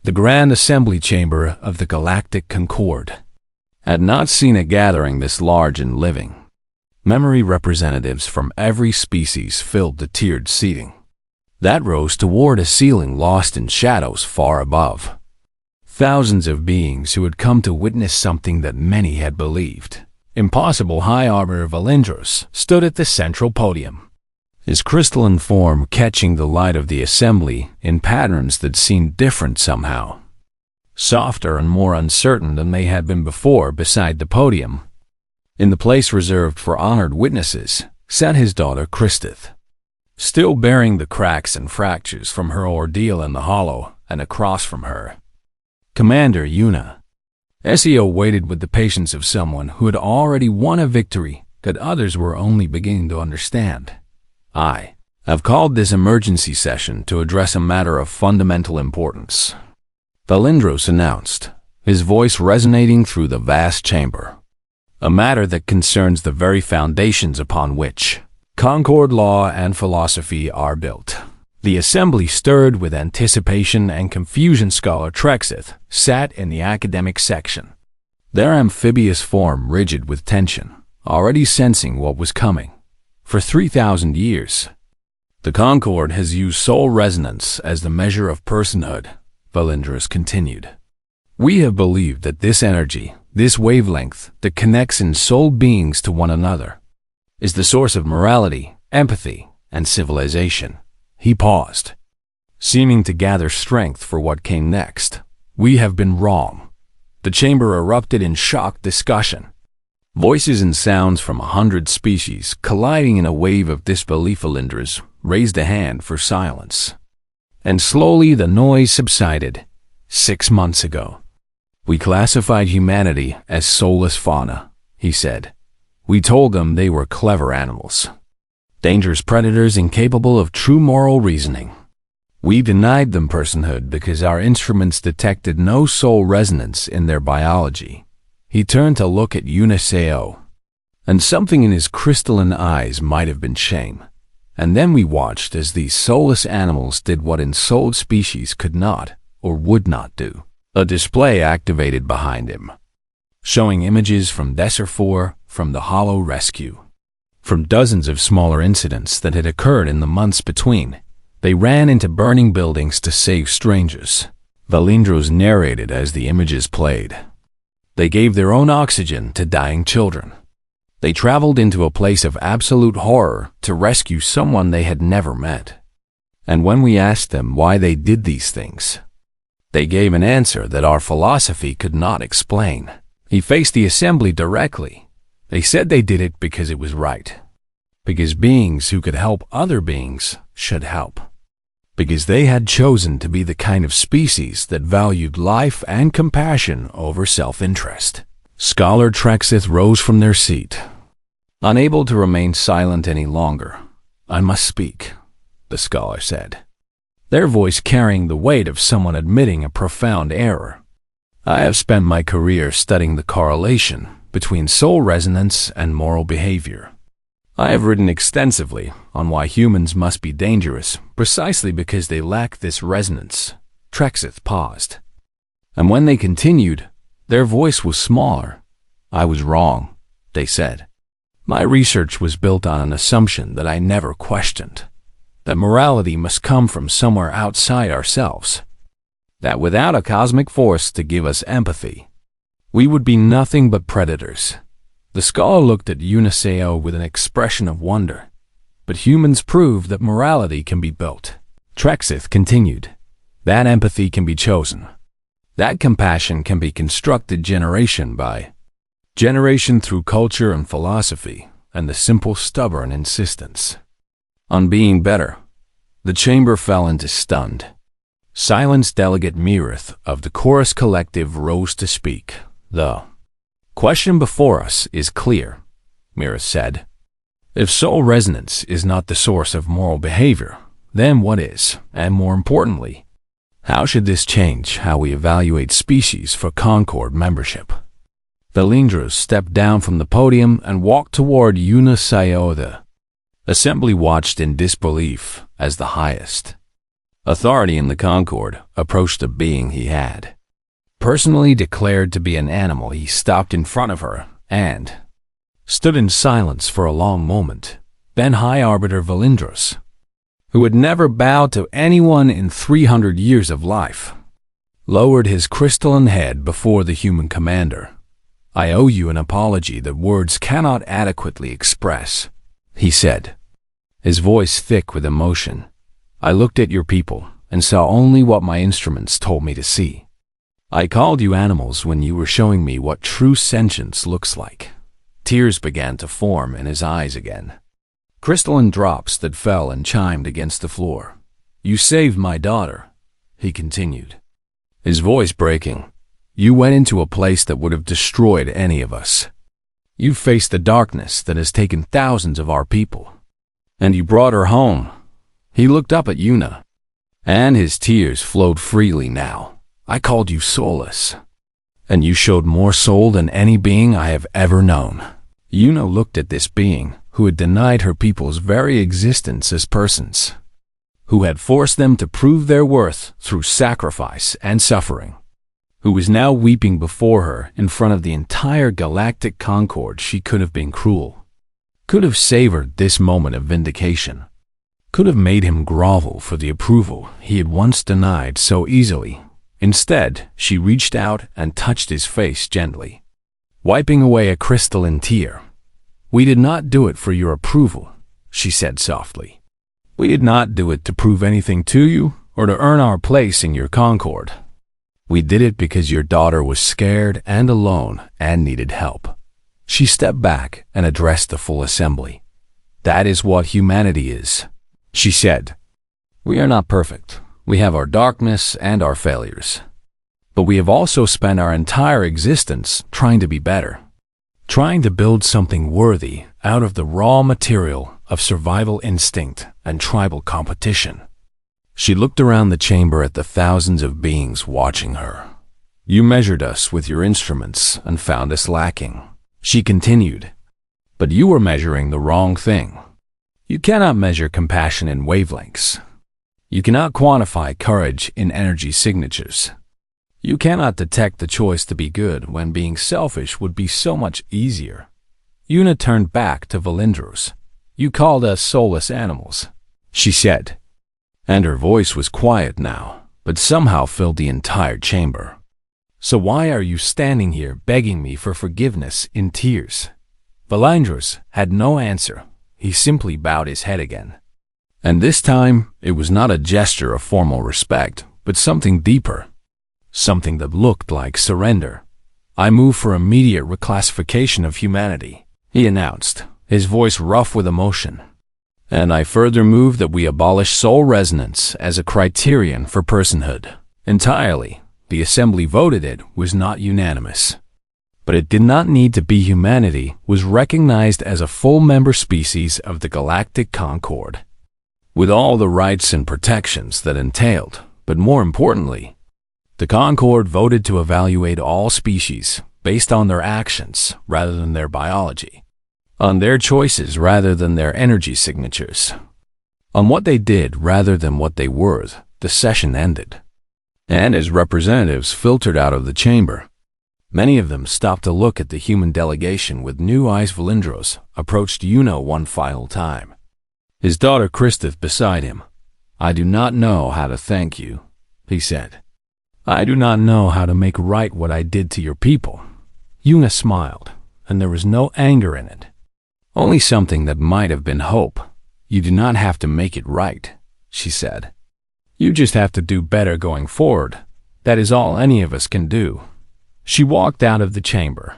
the Grand Assembly Chamber of the Galactic Concord, had not seen a gathering this large and living. Memory representatives from every species filled the tiered seating that rose toward a ceiling lost in shadows far above. Thousands of beings who had come to witness something that many had believed impossible. High Arbiter Valindros stood at the central podium, his crystalline form catching the light of the assembly in patterns that seemed different somehow, softer and more uncertain than they had been before. Beside the podium, in the place reserved for honored witnesses, sat his daughter Christith, still bearing the cracks and fractures from her ordeal in the hollow, and across from her, Commander Yuna. SEO waited with the patience of someone who had already won a victory that others were only beginning to understand. I have called this emergency session to address a matter of fundamental importance, Valindros announced, his voice resonating through the vast chamber. A matter that concerns the very foundations upon which Concord law and philosophy are built. The assembly stirred with anticipation and confusion. Scholar Trexith sat in the academic section, their amphibious form rigid with tension, already sensing what was coming. For 3,000 years, the Concord has used soul resonance as the measure of personhood, Valindros continued. We have believed that this energy, this wavelength that connects ensouled beings to one another, is the source of morality, empathy, and civilization. He paused, seeming to gather strength for what came next. We have been wrong. The chamber erupted in shocked discussion, voices and sounds from 100 species colliding in a wave of disbelief. Valindros raised a hand for silence, and slowly the noise subsided. 6 months ago, we classified humanity as soulless fauna, he said. We told them they were clever animals, dangerous predators incapable of true moral reasoning. We denied them personhood because our instruments detected no soul resonance in their biology. He turned to look at Uniseo, and something in his crystalline eyes might have been shame. And then we watched as these soulless animals did what ensouled species could not or would not do. A display activated behind him, showing images from Desert 4, from the Hollow Rescue, from dozens of smaller incidents that had occurred in the months between. They ran into burning buildings to save strangers, Valindros narrated as the images played. They gave their own oxygen to dying children. They traveled into a place of absolute horror to rescue someone they had never met. And when we asked them why they did these things, they gave an answer that our philosophy could not explain. He faced the assembly directly. They said they did it because it was right, because beings who could help other beings should help, because they had chosen to be the kind of species that valued life and compassion over self-interest. Scholar Trexith rose from their seat, unable to remain silent any longer. I must speak, the scholar said, their voice carrying the weight of someone admitting a profound error. I have spent my career studying the correlation between soul resonance and moral behavior. I have written extensively on why humans must be dangerous precisely because they lack this resonance. Trexith paused, and when they continued, their voice was smaller. I was wrong, they said. My research was built on an assumption that I never questioned, that morality must come from somewhere outside ourselves, that without a cosmic force to give us empathy, we would be nothing but predators. The scholar looked at Uniseo with an expression of wonder. But humans prove that morality can be built. Trexith continued. That empathy can be chosen. That compassion can be constructed generation by generation through culture and philosophy and the simple stubborn insistence on being better. The chamber fell into stunned silence. Delegate Mirith of the Chorus Collective rose to speak. The question before us is clear, Mirith said. If soul resonance is not the source of moral behavior, then what is? And more importantly, how should this change how we evaluate species for Concord membership? Valindros stepped down from the podium and walked toward Uniseo. The assembly watched in disbelief as the highest Authority in the Concord approached a being he had personally declared to be an animal. He stopped in front of her and stood in silence for a long moment. Then High Arbiter Valindros, who had never bowed to anyone in 300 years of life, lowered his crystalline head before the human commander. "I owe you an apology that words cannot adequately express," he said, his voice thick with emotion. "I looked at your people and saw only what my instruments told me to see. I called you animals when you were showing me what true sentience looks like." Tears began to form in his eyes again, crystalline drops that fell and chimed against the floor. "You saved my daughter," he continued, his voice breaking. "You went into a place that would have destroyed any of us. You faced the darkness that has taken thousands of our people, and you brought her home." He looked up at Yuna, and his tears flowed freely now. "I called you soulless, and you showed more soul than any being I have ever known." Yuna looked at this being who had denied her people's very existence as persons, who had forced them to prove their worth through sacrifice and suffering, who was now weeping before her in front of the entire galactic concord. She could have been cruel, could have savored this moment of vindication, could have made him grovel for the approval he had once denied so easily. Instead, she reached out and touched his face gently, wiping away a crystalline tear. "We did not do it for your approval," she said softly. "We did not do it to prove anything to you or to earn our place in your concord. We did it because your daughter was scared and alone and needed help." She stepped back and addressed the full assembly. "That is what humanity is," she said. "We are not perfect. We have our darkness and our failures. But we have also spent our entire existence trying to be better, trying to build something worthy out of the raw material of survival instinct and tribal competition." She looked around the chamber at the thousands of beings watching her. "You measured us with your instruments and found us lacking," she continued. "But you were measuring the wrong thing. You cannot measure compassion in wavelengths. You cannot quantify courage in energy signatures. You cannot detect the choice to be good when being selfish would be so much easier." Yuna turned back to Valindros. "You called us soulless animals," she said, and her voice was quiet now, but somehow filled the entire chamber. "So why are you standing here begging me for forgiveness in tears?" Valindros had no answer. He simply bowed his head again. And this time, it was not a gesture of formal respect, but something deeper, something that looked like surrender. "I move for immediate reclassification of humanity," he announced, his voice rough with emotion. "And I further move that we abolish soul resonance as a criterion for personhood." Entirely, the assembly voted. It was not unanimous, but it did not need to be. Humanity was recognized as a full member species of the Galactic Concord, with all the rights and protections that entailed. But more importantly, the Concord voted to evaluate all species based on their actions rather than their biology, on their choices rather than their energy signatures, on what they did rather than what they were. The session ended, and as representatives filtered out of the chamber, many of them stopped to look at the human delegation with new eyes. Valindros approached Yuna one final time, his daughter Kristith beside him. "I do not know how to thank you," he said. "I do not know how to make right what I did to your people." Yuna smiled, and there was no anger in it, only something that might have been hope. "You do not have to make it right," she said. "You just have to do better going forward. That is all any of us can do." She walked out of the chamber,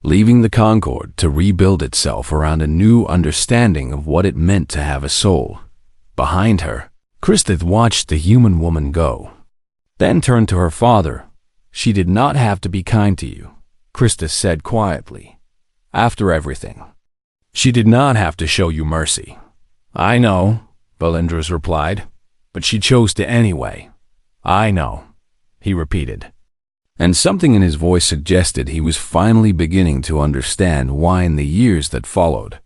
leaving the Concord to rebuild itself around a new understanding of what it meant to have a soul. Behind her, Kristith watched the human woman go, then turned to her father. "She did not have to be kind to you," Kristith said quietly. "After everything, she did not have to show you mercy." "I know," Valindros replied, "but she chose to anyway." "I know," he repeated, and something in his voice suggested he was finally beginning to understand why in the years that followed,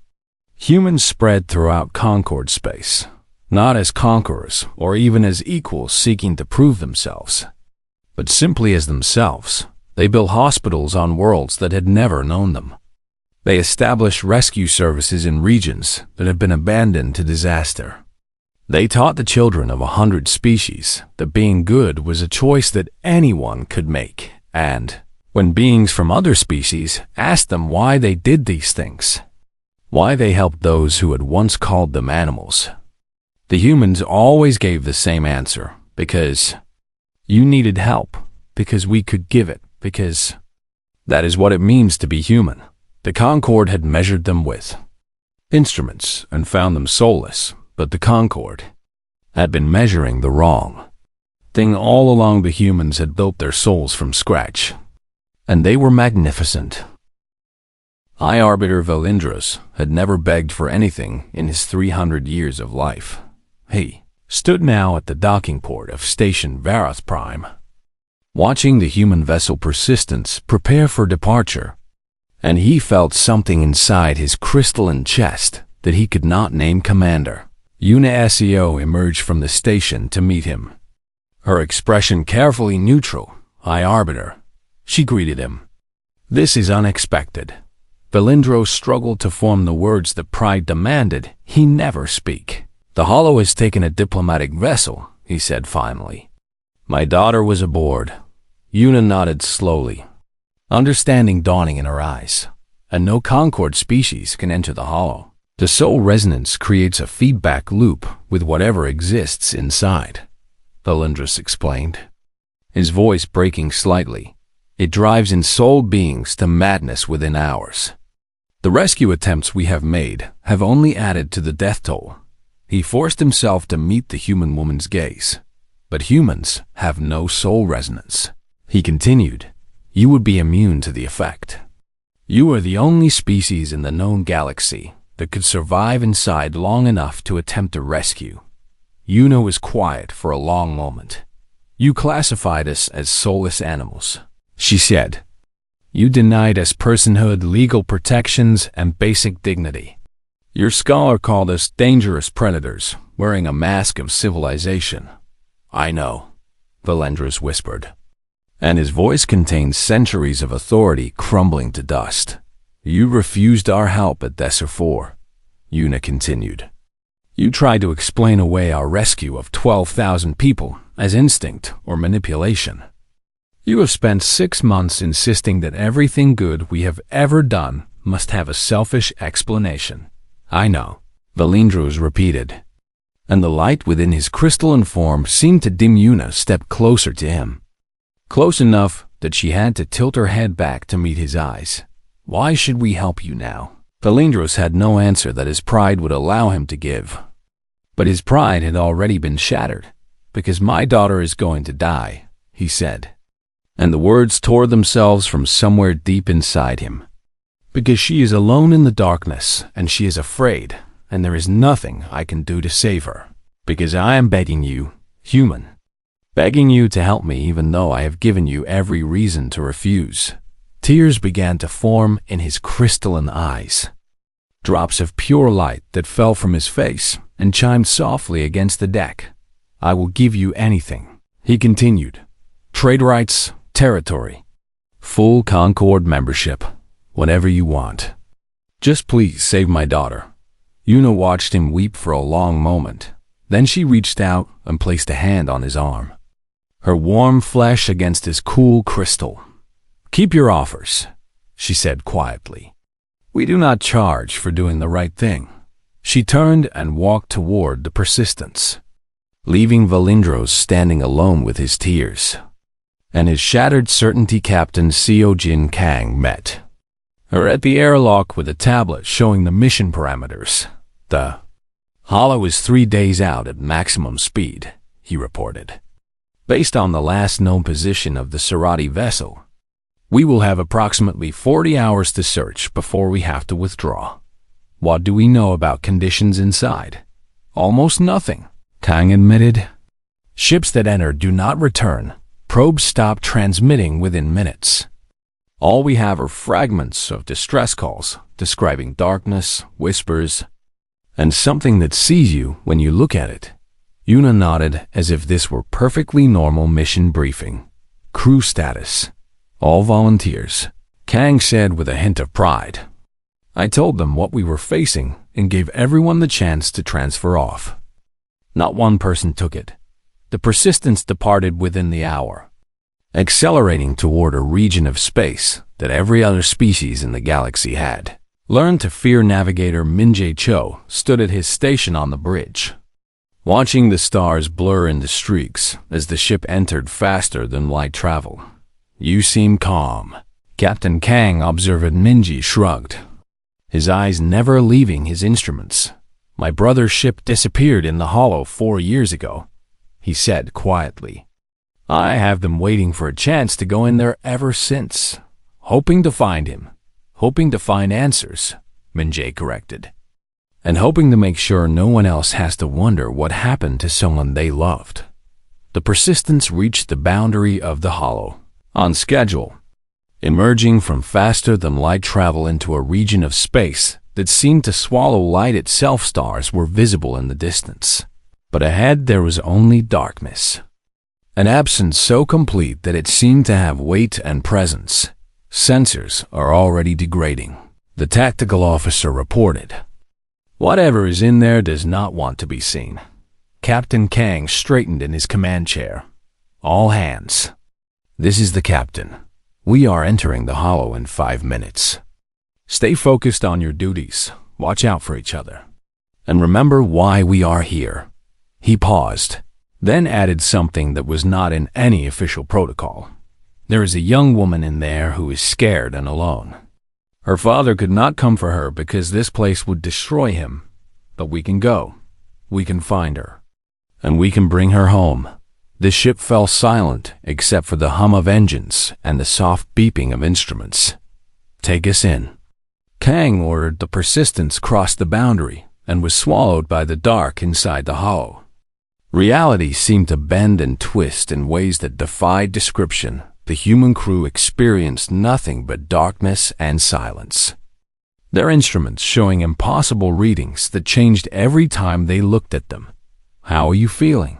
humans spread throughout Concord space, not as conquerors or even as equals seeking to prove themselves, but simply as themselves. They built hospitals on worlds that had never known them. They established rescue services in regions that had been abandoned to disaster. They taught the children of 100 species that being good was a choice that anyone could make, and when beings from other species asked them why they did these things, why they helped those who had once called them animals, the humans always gave the same answer: because you needed help, because we could give it, because that is what it means to be human. The Concord had measured them with instruments and found them soulless, but the Concord had been measuring the wrong thing all along. The humans had built their souls from scratch, and they were magnificent. High Arbiter Valindros had never begged for anything in his 300 years of life. He stood now at the docking port of Station Varath Prime, watching the human vessel Persistence prepare for departure, and he felt something inside his crystalline chest that he could not name. Commander Una SEO emerged from the station to meet him, her expression carefully neutral. High Arbiter, she greeted him. This is unexpected. Valindros struggled to form the words that pride demanded he never speak. The Hollow has taken a diplomatic vessel, he said finally. My daughter was aboard. Una nodded slowly, understanding dawning in her eyes. And no Concord species can enter the Hollow. The soul resonance creates a feedback loop with whatever exists inside, Valindros explained, his voice breaking slightly. It drives ensouled beings to madness within hours. The rescue attempts we have made have only added to the death toll. He forced himself to meet the human woman's gaze. But humans have no soul resonance. He continued, you would be immune to the effect. You are the only species in the known galaxy that could survive inside long enough to attempt a rescue. Una was quiet for a long moment. You classified us as soulless animals, she said. You denied us personhood, legal protections, and basic dignity. Your scholar called us dangerous predators, wearing a mask of civilization. I know, Valindros whispered, and his voice contained centuries of authority crumbling to dust. You refused our help at Desert 4, Una continued. You tried to explain away our rescue of 12,000 people as instinct or manipulation. You have spent 6 months insisting that everything good we have ever done must have a selfish explanation. I know, Valindros repeated, and the light within his crystalline form seemed to dim. Una stepped closer to him, close enough that she had to tilt her head back to meet his eyes. Why should we help you now? Valindros had no answer that his pride would allow him to give. But his pride had already been shattered. Because my daughter is going to die, he said. And the words tore themselves from somewhere deep inside him. Because she is alone in the darkness, and she is afraid, and there is nothing I can do to save her. Because I am begging you, human, begging you to help me even though I have given you every reason to refuse. Tears began to form in his crystalline eyes, drops of pure light that fell from his face and chimed softly against the deck. I will give you anything, he continued. Trade rights, territory, full Concord membership, whatever you want. Just please save my daughter. Una watched him weep for a long moment. Then she reached out and placed a hand on his arm, her warm flesh against his cool crystal. Keep your offers, she said quietly. We do not charge for doing the right thing. She turned and walked toward the Persistence, leaving Valindros standing alone with his tears. And his shattered certainty captain Seojin Kang met her at the airlock with a tablet showing the mission parameters. The Hollow is 3 days out at maximum speed, he reported. Based on the last known position of the Serati vessel, we will have approximately 40 hours to search before we have to withdraw. What do we know about conditions inside? Almost nothing, Kang admitted. Ships that enter do not return. Probes stop transmitting within minutes. All we have are fragments of distress calls describing darkness, whispers, And something that sees you when you look at it. Yuna nodded as if this were perfectly normal mission briefing. Crew status. All volunteers. Kang said with a hint of pride. I told them what we were facing and gave everyone the chance to transfer off. Not one person took it. The Persistence departed within the hour, accelerating toward a region of space that every other species in the galaxy had. Learned to fear navigator Minjae Cho stood at his station on the bridge, watching the stars blur into streaks as the ship entered faster than light travel. You seem calm. Captain Kang observed. Minji shrugged, his eyes never leaving his instruments. My brother's ship disappeared in the hollow 4 years ago, he said quietly. I have been waiting for a chance to go in there ever since, hoping to find him. Hoping to find answers, Minjae corrected, and hoping to make sure no one else has to wonder what happened to someone they loved. The Persistence reached the boundary of the hollow, on schedule, emerging from faster-than-light travel into a region of space that seemed to swallow light itself. Stars were visible in the distance, but ahead there was only darkness, an absence so complete that it seemed to have weight and presence. Sensors are already degrading, the tactical officer reported. Whatever is in there does not want to be seen. Captain Kang straightened in his command chair. All hands. This is the captain. We are entering the hollow in 5 minutes. Stay focused on your duties. Watch out for each other. And remember why we are here. He paused, then added something that was not in any official protocol. There is a young woman in there who is scared and alone. Her father could not come for her because this place would destroy him. But we can go. We can find her. And we can bring her home. The ship fell silent except for the hum of engines and the soft beeping of instruments. Take us in. Kang ordered. The Persistence crossed the boundary and was swallowed by the dark inside the hollow. Reality seemed to bend and twist in ways that defied description. The human crew experienced nothing but darkness and silence, their instruments showing impossible readings that changed every time they looked at them. How are you feeling?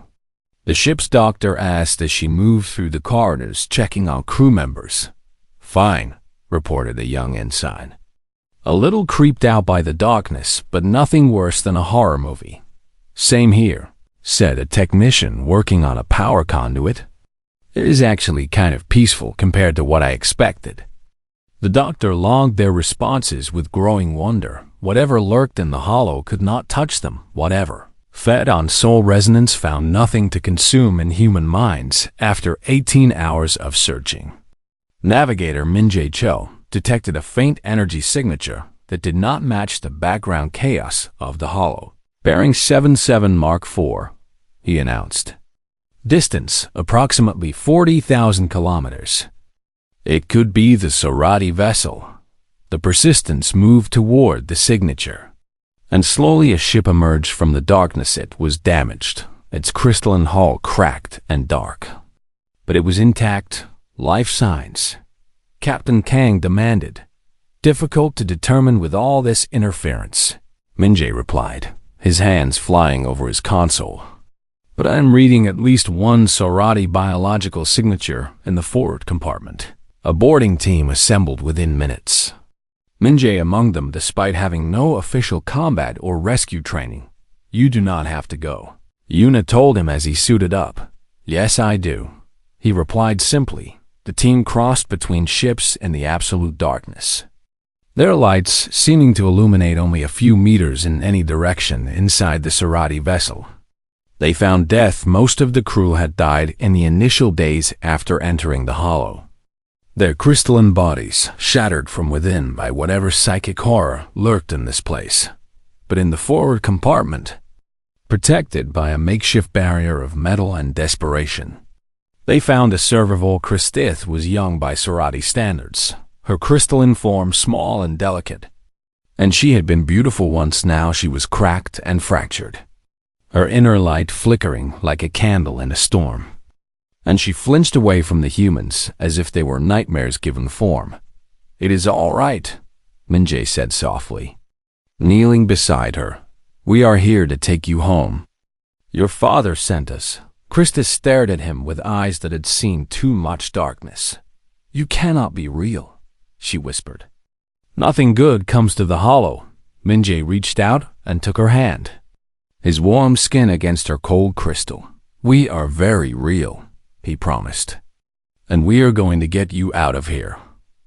The ship's doctor asked as she moved through the corridors checking on crew members. Fine, reported a young ensign. A little creeped out by the darkness, but nothing worse than a horror movie. Same here, said a technician working on a power conduit. It is actually kind of peaceful compared to what I expected. The doctor logged their responses with growing wonder. Whatever lurked in the hollow could not touch them, whatever. Fed on soul resonance found nothing to consume in human minds after 18 hours of searching. Navigator Minjae Cho detected a faint energy signature that did not match the background chaos of the hollow. Bearing 77 Mark IV, he announced. Distance, approximately 40,000 kilometers. It could be the Sorati vessel. The Persistence moved toward the signature, and slowly a ship emerged from the darkness. It was damaged, its crystalline hull cracked and dark. But it was intact, life signs. Captain Kang demanded. Difficult to determine with all this interference, Minjae replied, his hands flying over his console. But I am reading at least one Sorati biological signature in the forward compartment. A boarding team assembled within minutes. Minjae among them, despite having no official combat or rescue training. You do not have to go, Yuna told him as he suited up. Yes, I do, he replied simply. The team crossed between ships in the absolute darkness, their lights seeming to illuminate only a few meters in any direction inside the Sorati vessel. They found death. Most of the crew had died in the initial days after entering the hollow, their crystalline bodies shattered from within by whatever psychic horror lurked in this place. But in the forward compartment, protected by a makeshift barrier of metal and desperation, they found a Servavol. Christith was young by Sorati standards, her crystalline form small and delicate. And she had been beautiful once. Now she was cracked and fractured, her inner light flickering like a candle in a storm. And she flinched away from the humans as if they were nightmares given form. It is all right, Minjae said softly. Kneeling beside her, We are here to take you home. Your father sent us. Krista stared at him with eyes that had seen too much darkness. You cannot be real, she whispered. Nothing good comes to the hollow. Minjae reached out and took her hand, his warm skin against her cold crystal. We are very real, he promised. And we are going to get you out of here.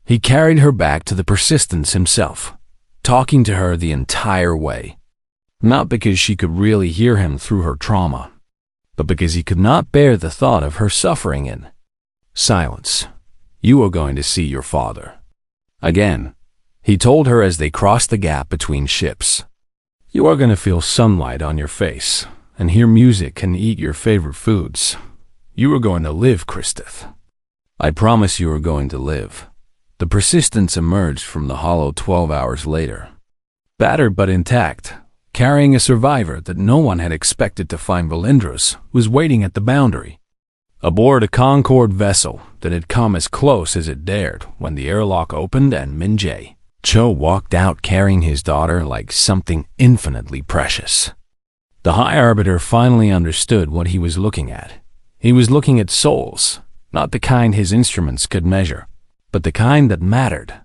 He carried her back to the Persistence himself, talking to her the entire way. Not because she could really hear him through her trauma, but because he could not bear the thought of her suffering in silence. You are going to see your father again, he told her as they crossed the gap between ships. You are going to feel sunlight on your face and hear music and eat your favorite foods. You are going to live, Kristith. I promise you are going to live. The Persistence emerged from the hollow 12 hours later, battered but intact, carrying a survivor that no one had expected to find. Valindros was waiting at the boundary, aboard a Concorde vessel that had come as close as it dared when the airlock opened and Minjae Cho walked out carrying his daughter like something infinitely precious. The High Arbiter finally understood what he was looking at. He was looking at souls, not the kind his instruments could measure, but the kind that mattered.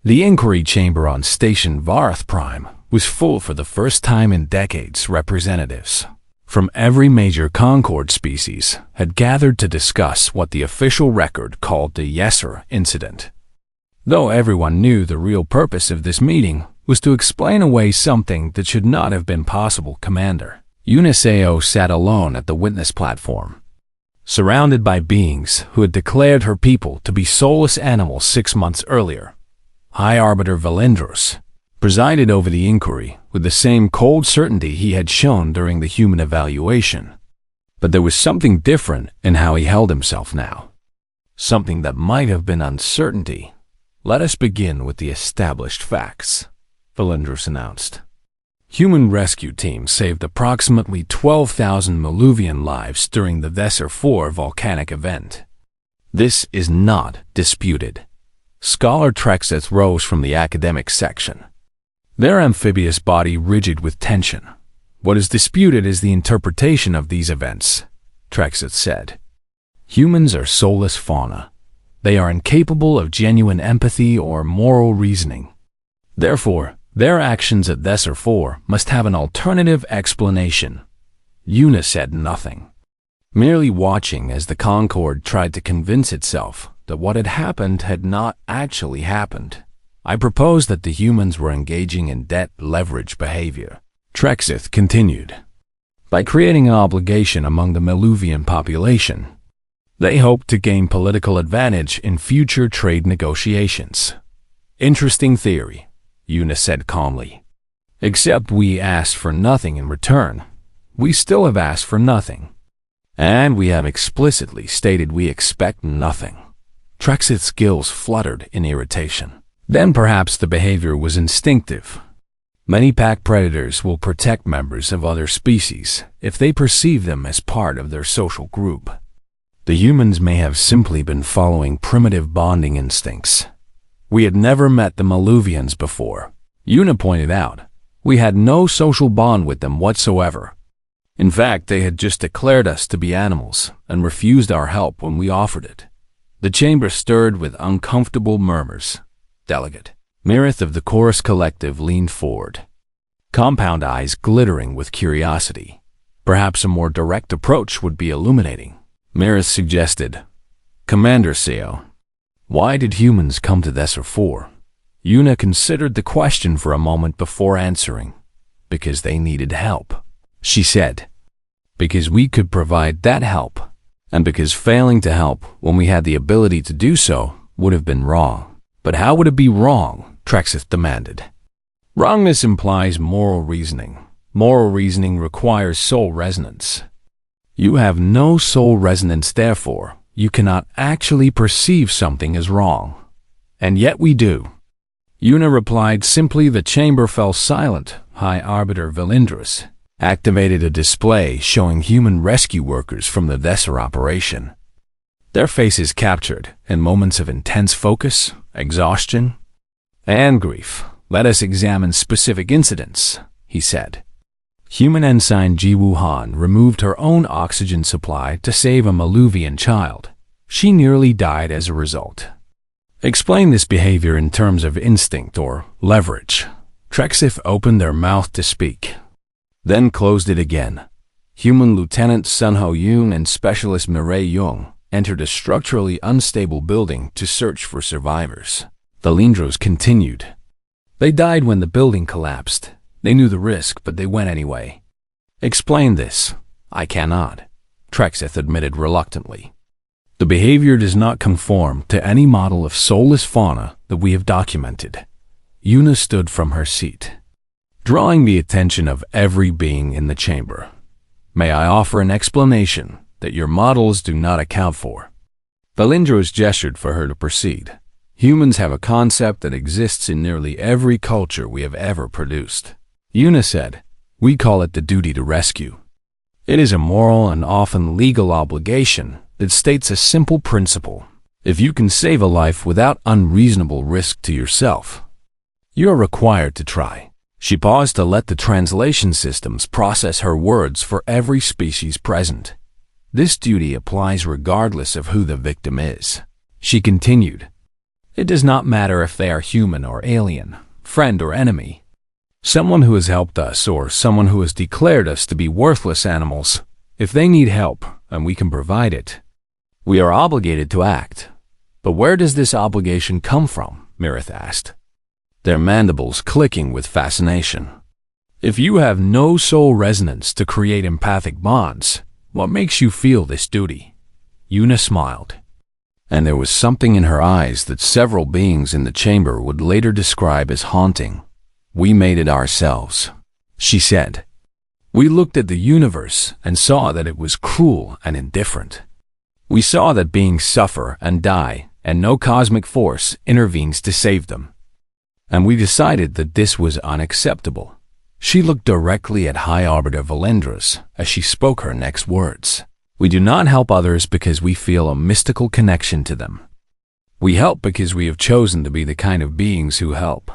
The inquiry chamber on Station Varth Prime was full for the first time in decades. Representatives from every major Concorde species had gathered to discuss what the official record called the Yesser incident. Though everyone knew the real purpose of this meeting was to explain away something that should not have been possible, Commander Uniseo sat alone at the witness platform, surrounded by beings who had declared her people to be soulless animals 6 months earlier. High Arbiter Valindros presided over the inquiry with the same cold certainty he had shown during the human evaluation. But there was something different in how he held himself now. Something that might have been uncertainty. Let us begin with the established facts, Valindros announced. Human rescue teams saved approximately 12,000 Maluvian lives during the Vesser 4 volcanic event. This is not disputed. Scholar Trexith rose from the academic section, their amphibious body rigid with tension. What is disputed is the interpretation of these events, Trexith said. Humans are soulless fauna. They are incapable of genuine empathy or moral reasoning. Therefore, their actions at Vesser 4 must have an alternative explanation. Una said nothing, merely watching as the Concorde tried to convince itself that what had happened had not actually happened. I propose that the humans were engaging in debt leverage behavior, Trexith continued. By creating an obligation among the Maluvian population, they hoped to gain political advantage in future trade negotiations. Interesting theory, Una said calmly. Except we asked for nothing in return. We still have asked for nothing. And we have explicitly stated we expect nothing. Trexith's gills fluttered in irritation. Then perhaps the behavior was instinctive. Many pack predators will protect members of other species if they perceive them as part of their social group. The humans may have simply been following primitive bonding instincts. We had never met the Maluvians before, Una pointed out. We had no social bond with them whatsoever. In fact, they had just declared us to be animals and refused our help when we offered it. The chamber stirred with uncomfortable murmurs. Delegate Mirith of the Chorus Collective leaned forward, compound eyes glittering with curiosity. Perhaps a more direct approach would be illuminating. Mirith suggested, Commander Seo, why did humans come to Vesser 4? Una considered the question for a moment before answering. Because they needed help, she said. Because we could provide that help, and because failing to help when we had the ability to do so would have been wrong. But how would it be wrong? Trexith demanded. Wrongness implies moral reasoning. Moral reasoning requires soul resonance. You have no soul resonance, therefore, you cannot actually perceive something as wrong. And yet we do. Una replied simply. The chamber fell silent. High Arbiter Valindros activated a display showing human rescue workers from the Vesser operation. Their faces captured in moments of intense focus, exhaustion, and grief. Let us examine specific incidents, he said. Human ensign Ji Wuhan removed her own oxygen supply to save a Maluvian child. She nearly died as a result. Explain this behavior in terms of instinct or leverage. Trexif opened their mouth to speak, then closed it again. Human Lieutenant Sun Ho Yoon and Specialist Mireille Young entered a structurally unstable building to search for survivors. The Lindros continued. They died when the building collapsed. They knew the risk, but they went anyway. Explain this. I cannot, Trexith admitted reluctantly. The behavior does not conform to any model of soulless fauna that we have documented. Yuna stood from her seat, drawing the attention of every being in the chamber. May I offer an explanation that your models do not account for? Valindros gestured for her to proceed. Humans have a concept that exists in nearly every culture we have ever produced. Yuna said, we call it the duty to rescue. It is a moral and often legal obligation that states a simple principle. If you can save a life without unreasonable risk to yourself, you are required to try. She paused to let the translation systems process her words for every species present. This duty applies regardless of who the victim is. She continued, it does not matter if they are human or alien, friend or enemy, someone who has helped us or someone who has declared us to be worthless animals. If they need help and we can provide it, we are obligated to act. But where does this obligation come from? Mirith asked, their mandibles clicking with fascination. If you have no soul resonance to create empathic bonds, what makes you feel this duty? Yuna smiled, and there was something in her eyes that several beings in the chamber would later describe as haunting. We made it ourselves, she said. We looked at the universe and saw that it was cruel and indifferent. We saw that beings suffer and die, and no cosmic force intervenes to save them. And we decided that this was unacceptable. She looked directly at High Arbiter Valendras as she spoke her next words. We do not help others because we feel a mystical connection to them. We help because we have chosen to be the kind of beings who help.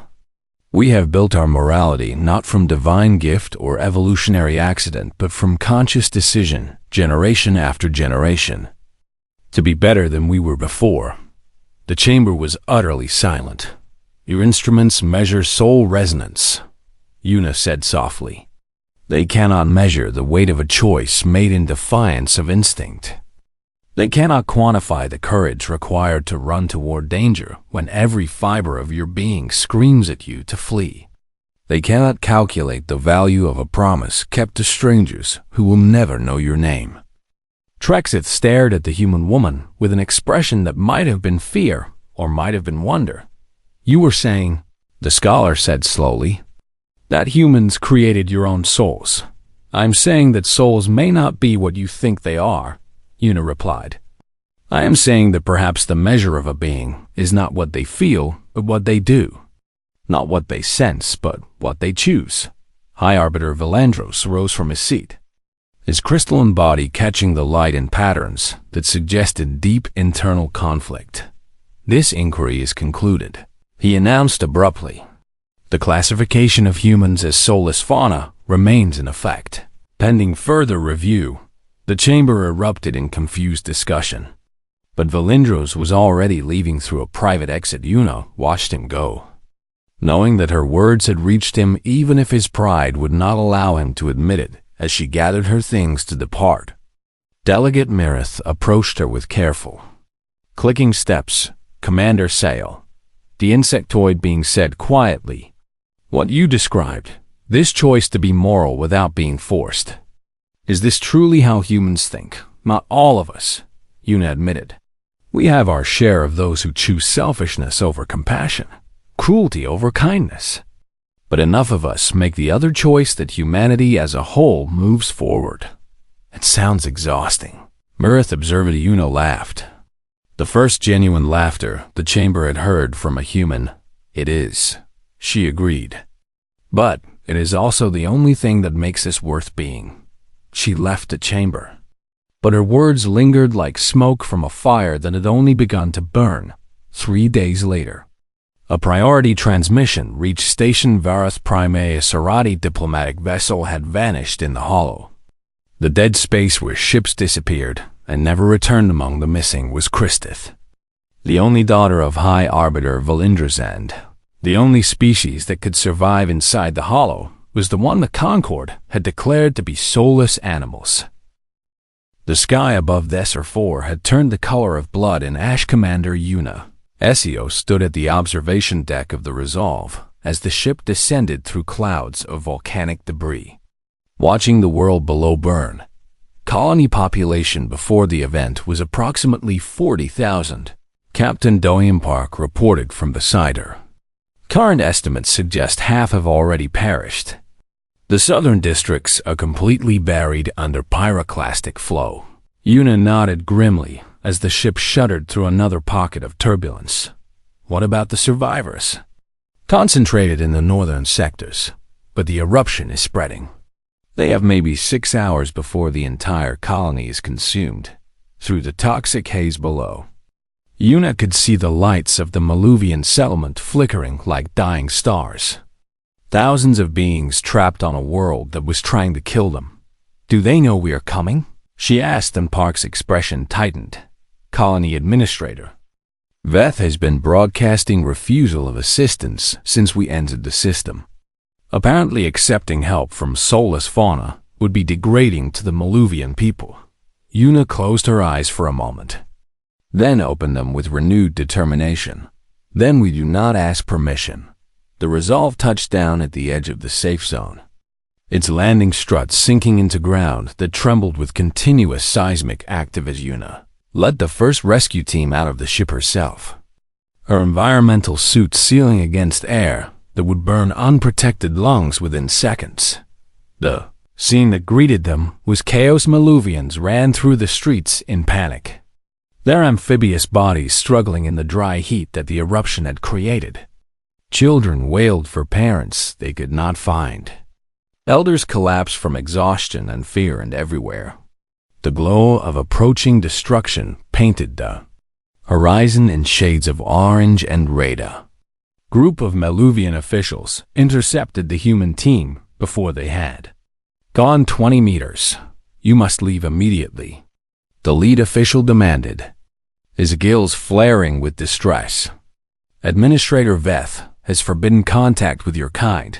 We have built our morality not from divine gift or evolutionary accident, but from conscious decision, generation after generation, to be better than we were before. The chamber was utterly silent. Your instruments measure soul resonance, Yuna said softly. They cannot measure the weight of a choice made in defiance of instinct. They cannot quantify the courage required to run toward danger when every fiber of your being screams at you to flee. They cannot calculate the value of a promise kept to strangers who will never know your name. Trexith stared at the human woman with an expression that might have been fear or might have been wonder. You were saying, the scholar said slowly, that humans created your own souls. I'm saying that souls may not be what you think they are, Yuna replied. I am saying that perhaps the measure of a being is not what they feel, but what they do. Not what they sense, but what they choose. High Arbiter Valandros rose from his seat, his crystalline body catching the light in patterns that suggested deep internal conflict. This inquiry is concluded, he announced abruptly. The classification of humans as soulless fauna remains in effect. Pending further review, the chamber erupted in confused discussion. But Valindros was already leaving through a private exit. Yuna watched him go, knowing that her words had reached him even if his pride would not allow him to admit it, as she gathered her things to depart. Delegate Mirith approached her with careful, clicking steps. Commander Sale, the insectoid being said quietly, what you described, this choice to be moral without being forced. Is this truly how humans think? Not all of us, Yuna admitted. We have our share of those who choose selfishness over compassion, cruelty over kindness. But enough of us make the other choice that humanity as a whole moves forward. It sounds exhausting. Mirith observed. Yuna laughed. The first genuine laughter the chamber had heard from a human. It is, she agreed. But it is also the only thing that makes us worth being. She left the chamber, but her words lingered like smoke from a fire that had only begun to burn 3 days later. A priority transmission reached Station Vareth Prime. A Sarati diplomatic vessel had vanished in the hollow. The dead space where ships disappeared and never returned. Among the missing was Christith, the only daughter of High Arbiter Valindrazand. The only species that could survive inside the hollow was the one the Concord had declared to be soulless animals. The sky above Thesser 4 had turned the color of blood, and Ash Commander Una Essio stood at the observation deck of the Resolve as the ship descended through clouds of volcanic debris, watching the world below burn. Colony population before the event was approximately 40,000. Captain Doyen Park reported from the Cider. Current estimates suggest half have already perished. The southern districts are completely buried under pyroclastic flow. Una nodded grimly as the ship shuddered through another pocket of turbulence. What about the survivors? Concentrated in the northern sectors, but the eruption is spreading. They have maybe 6 hours before the entire colony is consumed through the toxic haze below. Una could see the lights of the Maluvian settlement flickering like dying stars. Thousands of beings trapped on a world that was trying to kill them. Do they know we are coming? She asked, and Park's expression tightened. Colony Administrator. Veth has been broadcasting refusal of assistance since we entered the system. Apparently accepting help from soulless fauna would be degrading to the Maluvian people. Una closed her eyes for a moment, then opened them with renewed determination. Then we do not ask permission. The Resolve touched down at the edge of the safe zone, its landing struts sinking into ground that trembled with continuous seismic activity as Una led the first rescue team out of the ship herself, her environmental suit sealing against air that would burn unprotected lungs within seconds. The scene that greeted them was chaos. Maluvians ran through the streets in panic, their amphibious bodies struggling in the dry heat that the eruption had created. Children wailed for parents they could not find. Elders collapsed from exhaustion and fear, and everywhere the glow of approaching destruction painted the horizon in shades of orange and red. A group of Maluvian officials intercepted the human team before they had gone 20 meters. You must leave immediately, the lead official demanded, his gills flaring with distress. Administrator Veth has forbidden contact with your kind.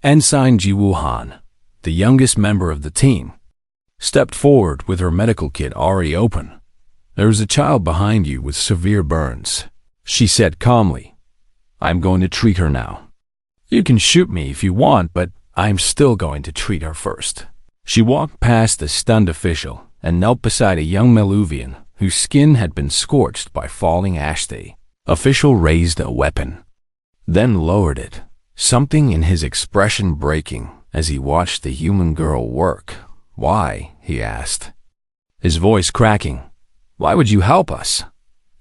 Ensign Ji Wuhan, the youngest member of the team, stepped forward with her medical kit already open. There is a child behind you with severe burns, she said calmly. I'm going to treat her now. You can shoot me if you want, but I'm still going to treat her first. She walked past the stunned official and knelt beside a young Maluvian whose skin had been scorched by falling ash. The official raised a weapon, then lowered it, something in his expression breaking as he watched the human girl work. Why? He asked, his voice cracking. Why would you help us?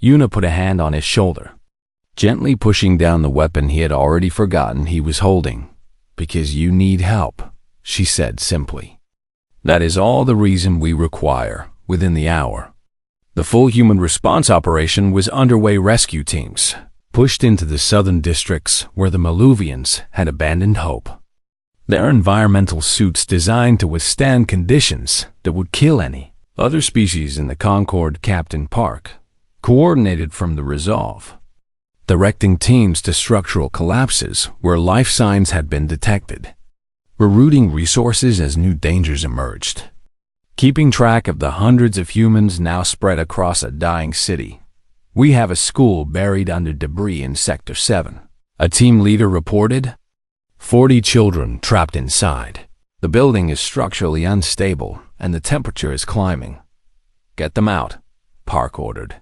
Una put a hand on his shoulder, gently pushing down the weapon he had already forgotten he was holding. Because you need help, she said simply. That is all the reason we require. Within the hour, the full human response operation was underway. Rescue teams pushed into the southern districts where the Maluvians had abandoned hope. Their environmental suits designed to withstand conditions that would kill any other species in the Concord. Captain Park coordinated from the Resolve, directing teams to structural collapses where life signs had been detected, rerouting resources as new dangers emerged, keeping track of the hundreds of humans now spread across a dying city. We have a school buried under debris in Sector 7, a team leader reported. 40 children trapped inside. The building is structurally unstable and the temperature is climbing. Get them out, Park ordered.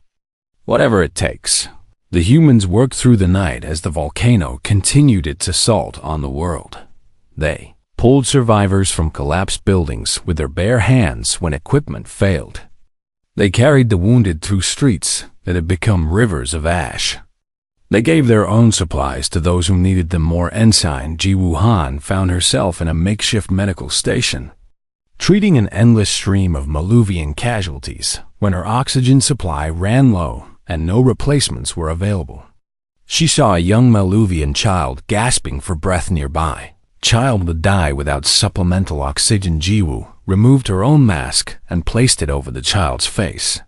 Whatever it takes. The humans worked through the night as the volcano continued its assault on the world. They pulled survivors from collapsed buildings with their bare hands when equipment failed. They carried the wounded through streets that had become rivers of ash. They gave their own supplies to those who needed them more. Ensign Ji Wuhan found herself in a makeshift medical station, treating an endless stream of Maluvian casualties when her oxygen supply ran low and no replacements were available. She saw a young Maluvian child gasping for breath nearby. Child would die without supplemental oxygen. Jiwoo removed her own mask and placed it over the child's face,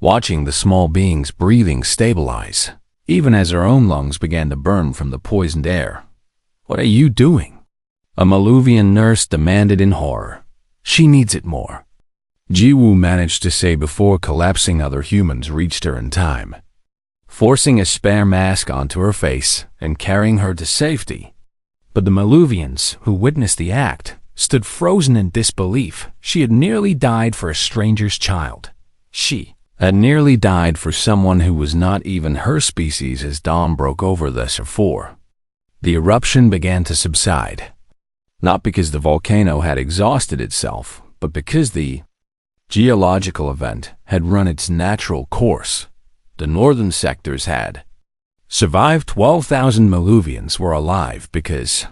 watching the small being's breathing stabilize, even as her own lungs began to burn from the poisoned air. "What are you doing?" a Maluvian nurse demanded in horror. "She needs it more," Jiwoo managed to say before collapsing. Other humans reached her in time, forcing a spare mask onto her face and carrying her to safety. But the Maluvians, who witnessed the act, stood frozen in disbelief. She had nearly died for a stranger's child. She had nearly died for someone who was not even her species. As dawn broke over the HFY, the eruption began to subside. Not because the volcano had exhausted itself, but because the geological event had run its natural course. The northern sectors had survived. 12,000 Maluvians were alive because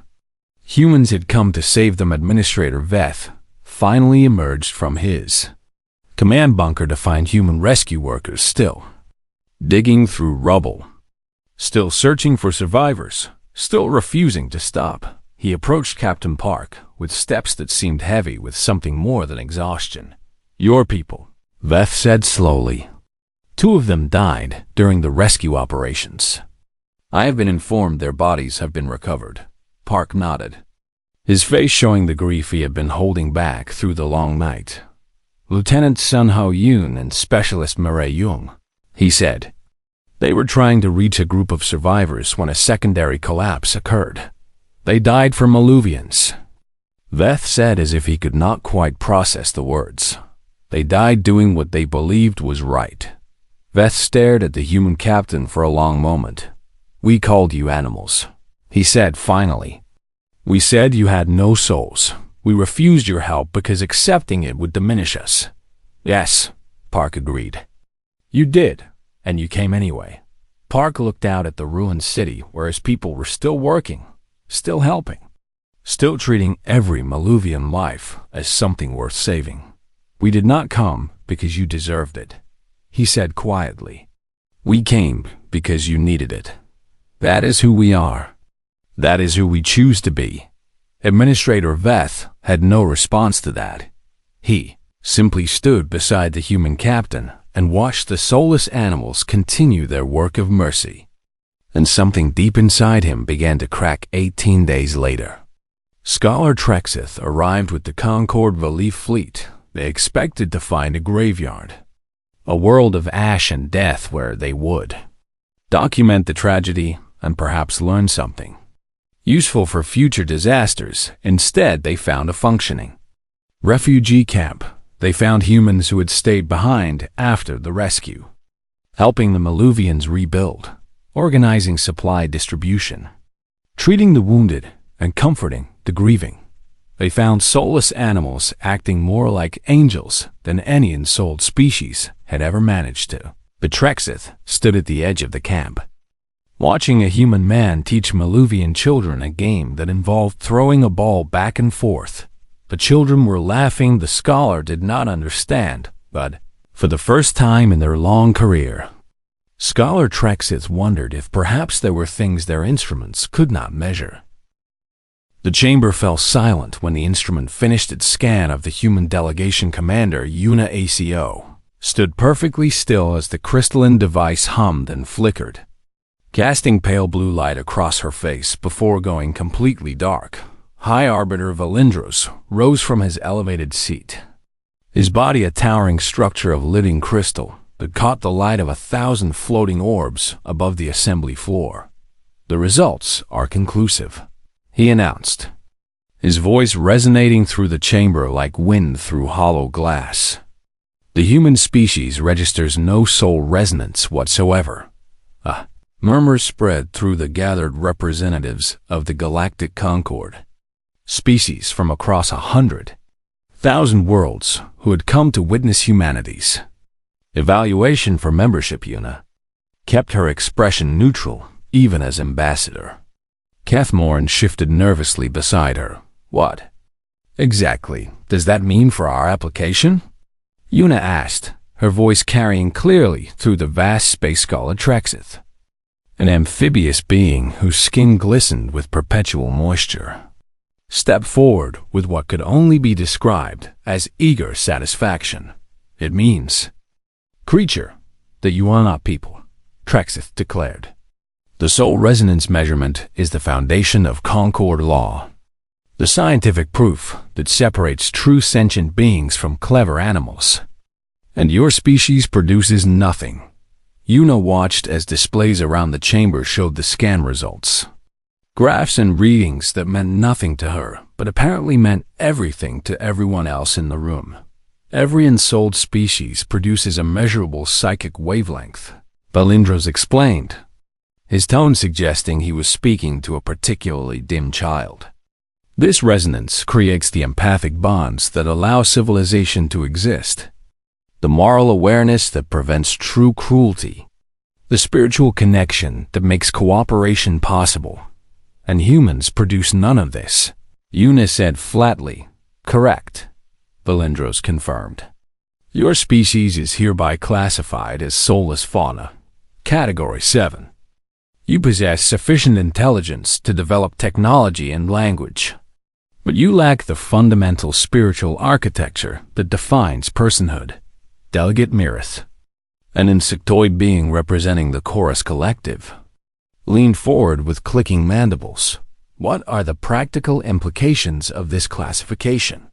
humans had come to save them. Administrator Veth finally emerged from his command bunker to find human rescue workers still digging through rubble, still searching for survivors, still refusing to stop. He approached Captain Park with steps that seemed heavy with something more than exhaustion. "Your people," Veth said slowly. "Two of them died during the rescue operations. I have been informed their bodies have been recovered." Park nodded, his face showing the grief he had been holding back through the long night. "Lieutenant Sun Ho Yoon and Specialist Mireille Jung," he said. "They were trying to reach a group of survivors when a secondary collapse occurred. They died for Maluvians," Veth said as if he could not quite process the words. "They died doing what they believed was right." Veth stared at the human captain for a long moment. "We called you animals," he said finally. "We said you had no souls. We refused your help because accepting it would diminish us." "Yes," Park agreed. "You did, and you came anyway." Park looked out at the ruined city where his people were still working, still helping, still treating every Maluvian life as something worth saving. "We did not come because you deserved it," he said quietly. "We came because you needed it. That is who we are. That is who we choose to be." Administrator Veth had no response to that. He simply stood beside the human captain and watched the soulless animals continue their work of mercy. And something deep inside him began to crack. 18 days later, Scholar Trexith arrived with the Concord Relief Fleet. They expected to find a graveyard, a world of ash and death where they would document the tragedy and perhaps learn something useful for future disasters. Instead, they found a functioning refugee camp. They found humans who had stayed behind after the rescue, helping the Maluvians rebuild, organizing supply distribution, treating the wounded, and comforting the grieving. They found soulless animals acting more like angels than any ensouled species had ever managed to. Betrexith stood at the edge of the camp, watching a human man teach Maluvian children a game that involved throwing a ball back and forth. The children were laughing. The scholar did not understand, but for the first time in their long career, Scholar Trexith wondered if perhaps there were things their instruments could not measure. The chamber fell silent when the instrument finished its scan of the human delegation. Commander Yuna ACO stood perfectly still as the crystalline device hummed and flickered, casting pale blue light across her face before going completely dark. High Arbiter Valindros rose from his elevated seat, his body a towering structure of living crystal that caught the light of 1,000 floating orbs above the assembly floor. "The results are conclusive," he announced, his voice resonating through the chamber like wind through hollow glass. "The human species registers no soul resonance whatsoever." A murmur spread through the gathered representatives of the Galactic Concord, species from across 100,000 worlds who had come to witness humanity's evaluation for membership. Yuna kept her expression neutral, even as ambassador. Cathmorn shifted nervously beside her. "What exactly does that mean for our application?" Yuna asked, her voice carrying clearly through the vast space. Scholar Trexith an amphibious being whose skin glistened with perpetual moisture, stepped forward with what could only be described as eager satisfaction. "It means, creature, that you are not people," Trexith declared. "The soul resonance measurement is the foundation of Concord law, the scientific proof that separates true sentient beings from clever animals. And your species produces nothing." Una watched as displays around the chamber showed the scan results. Graphs and readings that meant nothing to her, but apparently meant everything to everyone else in the room. Every ensouled species produces a measurable psychic wavelength, Balindros explained, his tone suggesting he was speaking to a particularly dim child. This resonance creates the empathic bonds that allow civilization to exist, the moral awareness that prevents true cruelty, the spiritual connection that makes cooperation possible. And humans produce none of this. Una said flatly. "Correct," Balindros confirmed. "Your species is hereby classified as soulless fauna, Category 7. You possess sufficient intelligence to develop technology and language, but you lack the fundamental spiritual architecture that defines personhood." Delegate Mirith, an insectoid being representing the Chorus Collective, leaned forward with clicking mandibles. "What are the practical implications of this classification?"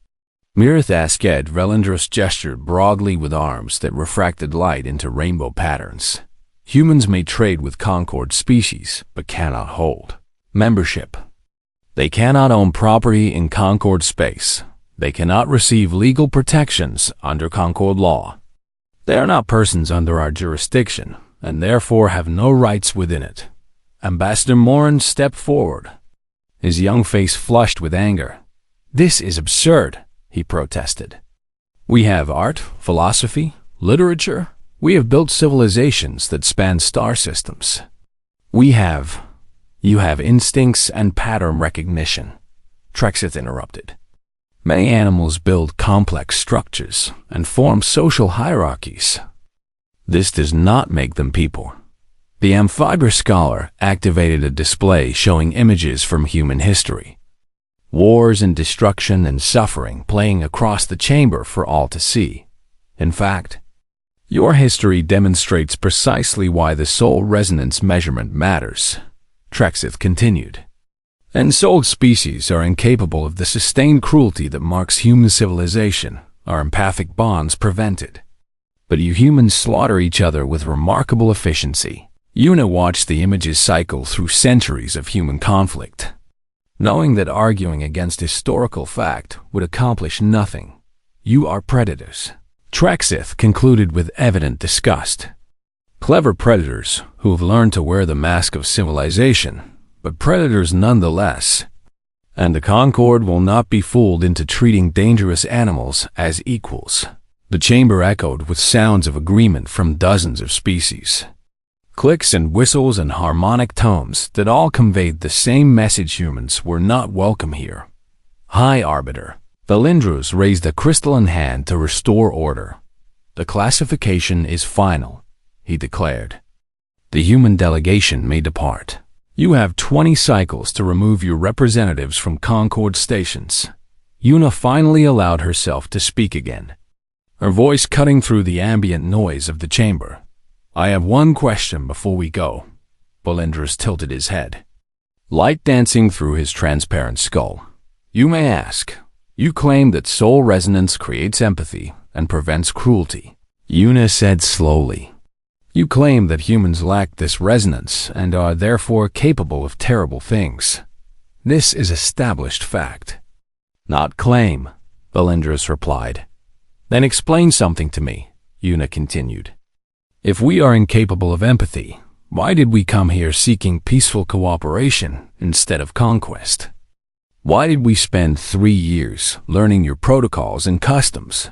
Mirith asked. Velindros gestured broadly with arms that refracted light into rainbow patterns. "Humans may trade with Concord species, but cannot hold membership. They cannot own property in Concord space. They cannot receive legal protections under Concord law. They are not persons under our jurisdiction, and therefore have no rights within it." Ambassador Morin stepped forward, his young face flushed with anger. "This is absurd," he protested. "We have art, philosophy, literature. We have built civilizations that span star systems. You have instincts and pattern recognition," Trexith interrupted. "Many animals build complex structures and form social hierarchies. This does not make them people." The Amphiber scholar activated a display showing images from human history, wars and destruction and suffering playing across the chamber for all to see. "In fact, your history demonstrates precisely why the soul resonance measurement matters," Trexith continued. "Ensouled species are incapable of the sustained cruelty that marks human civilization, our empathic bonds prevented. But you humans slaughter each other with remarkable efficiency." Una watched the images cycle through centuries of human conflict, knowing that arguing against historical fact would accomplish nothing. "You are predators," Trexith concluded with evident disgust. "Clever predators who have learned to wear the mask of civilization, but predators nonetheless. And the Concord will not be fooled into treating dangerous animals as equals." The chamber echoed with sounds of agreement from dozens of species. Clicks and whistles and harmonic tones that all conveyed the same message: humans were not welcome here. "High Arbiter." Balindros raised a crystalline hand to restore order. "The classification is final," he declared. "The human delegation may depart. You have 20 cycles to remove your representatives from Concord stations." Una finally allowed herself to speak again, her voice cutting through the ambient noise of the chamber. "I have one question before we go." Balindros tilted his head, light dancing through his transparent skull. "You may ask. You claim that soul resonance creates empathy and prevents cruelty." Una said slowly. "You claim that humans lack this resonance and are therefore capable of terrible things. This is established fact." "Not claim," Balindros replied. "Then explain something to me," Una continued. "If we are incapable of empathy, why did we come here seeking peaceful cooperation instead of conquest? Why did we spend 3 years learning your protocols and customs?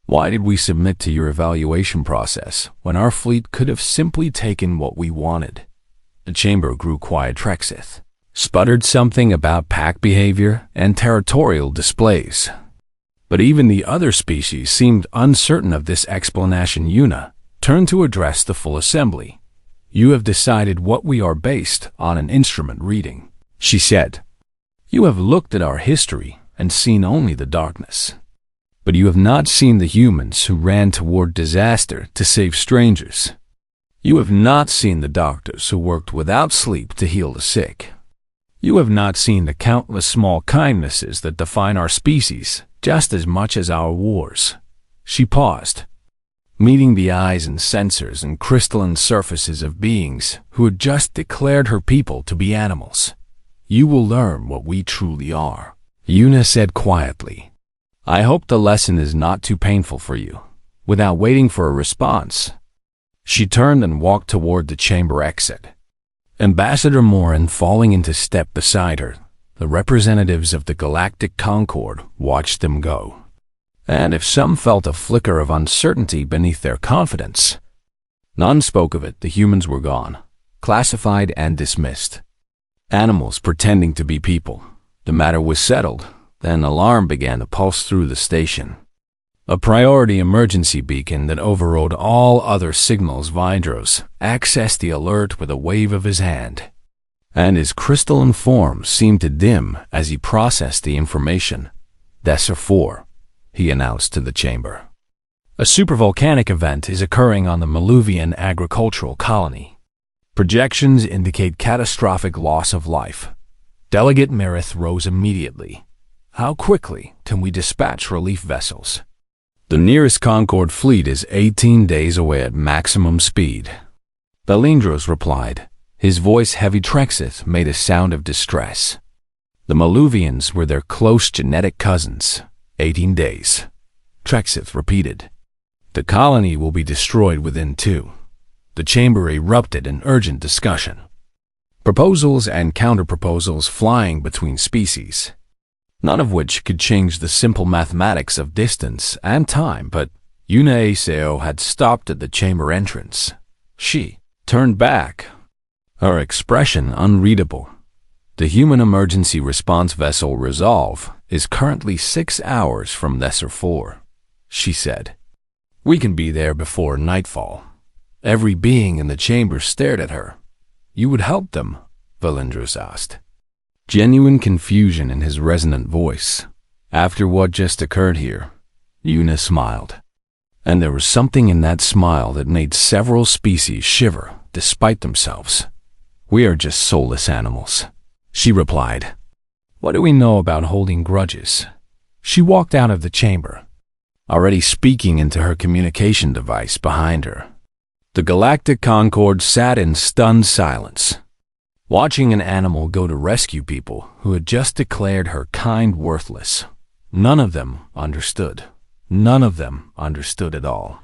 Why did we submit to your evaluation process when our fleet could have simply taken what we wanted?" The chamber grew quiet. Trexith sputtered something about pack behavior and territorial displays. But even the other species seemed uncertain of this explanation. Una turned to address the full assembly. You have decided what we are based on an instrument reading, she said. You have looked at our history and seen only the darkness. But you have not seen the humans who ran toward disaster to save strangers. You have not seen the doctors who worked without sleep to heal the sick. You have not seen the countless small kindnesses that define our species just as much as our wars. She paused, meeting the eyes and sensors and crystalline surfaces of beings who had just declared her people to be animals. You will learn what we truly are, Yuna said quietly. I hope the lesson is not too painful for you. Without waiting for a response, she turned and walked toward the chamber exit. Ambassador Morin falling into step beside her, the representatives of the Galactic Concord watched them go. And if some felt a flicker of uncertainty beneath their confidence, none spoke of it. The humans were gone, classified and dismissed. Animals pretending to be people. The matter was settled. Then alarm began to pulse through the station. A priority emergency beacon that overrode all other signals. Vidros accessed the alert with a wave of his hand, and his crystalline form seemed to dim as he processed the information. Desser 4, he announced to the chamber. A supervolcanic event is occurring on the Maluvian agricultural colony. Projections indicate catastrophic loss of life. Delegate Merith rose immediately. How quickly can we dispatch relief vessels? The nearest Concord fleet is 18 days away at maximum speed. Belindros replied. His voice heavy. Trexith made a sound of distress. The Maluvians were their close genetic cousins. 18 days. Trexith repeated. The colony will be destroyed within 2. The chamber erupted in urgent discussion. Proposals and counterproposals flying between species, none of which could change the simple mathematics of distance and time, but Yuna Aseo had stopped at the chamber entrance. She turned back, her expression unreadable. The human emergency response vessel Resolve is currently 6 hours from Lesser 4, she said. We can be there before nightfall. Every being in the chamber stared at her. You would help them? Valindros asked. Genuine confusion in his resonant voice. After what just occurred here, Yuna smiled. And there was something in that smile that made several species shiver despite themselves. We are just soulless animals, she replied. What do we know about holding grudges? She walked out of the chamber, already speaking into her communication device behind her. The Galactic Concord sat in stunned silence, watching an animal go to rescue people who had just declared her kind worthless. None of them understood. None of them understood at all.